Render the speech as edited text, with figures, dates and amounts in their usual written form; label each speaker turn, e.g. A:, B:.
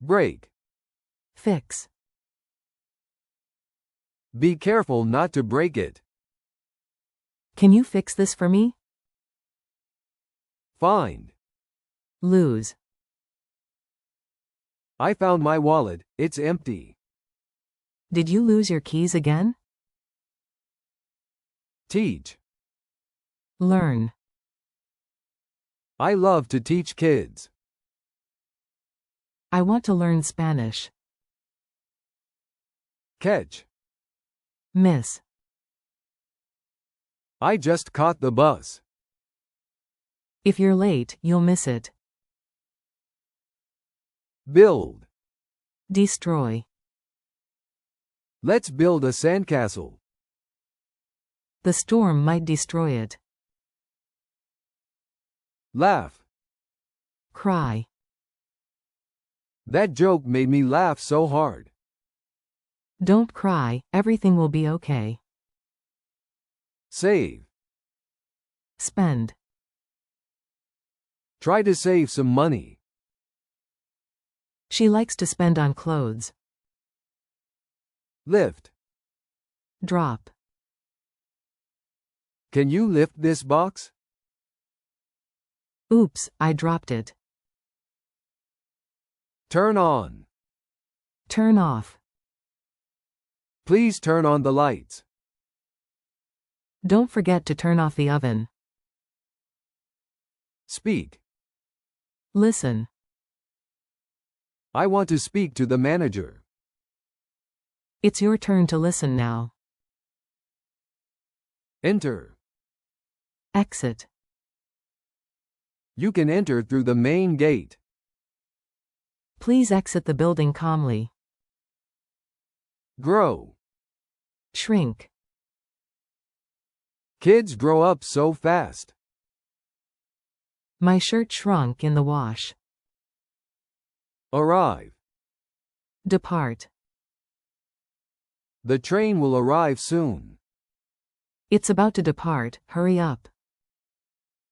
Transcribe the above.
A: Break.
B: Fix.
A: Be careful not to break it.
B: Can you fix this for me?
A: Find.
B: Lose.
A: I found my wallet, it's empty.
B: Did you lose your keys again?
A: Teach.
B: Learn.
A: I love to teach kids.
B: I want to learn Spanish.
A: Catch.
B: Miss.
A: I just caught the bus.
B: If you're late, you'll miss it.
A: Build.
B: Destroy.
A: Let's build a sandcastle.
B: The storm might destroy it.
A: Laugh.
B: Cry.
A: That joke made me laugh so hard.
B: Don't cry, everything will be okay.
A: Save.
B: Spend.
A: Try to save some money.
B: She likes to spend on clothes.
A: Lift.
B: Drop.
A: Can you lift this box?
B: Oops, I dropped it.
A: Turn on.
B: Turn off.
A: Please turn on the lights.
B: Don't forget to turn off the oven.
A: Speak.
B: Listen.
A: I want to speak to the manager.
B: It's your turn to listen now.
A: Enter.
B: Exit.
A: You can enter through the main gate.
B: Please exit the building calmly.
A: Grow.
B: Shrink.
A: Kids grow up so fast.
B: My shirt shrunk in the wash.
A: Arrive.
B: Depart.
A: The train will arrive soon.
B: It's about to depart, hurry up.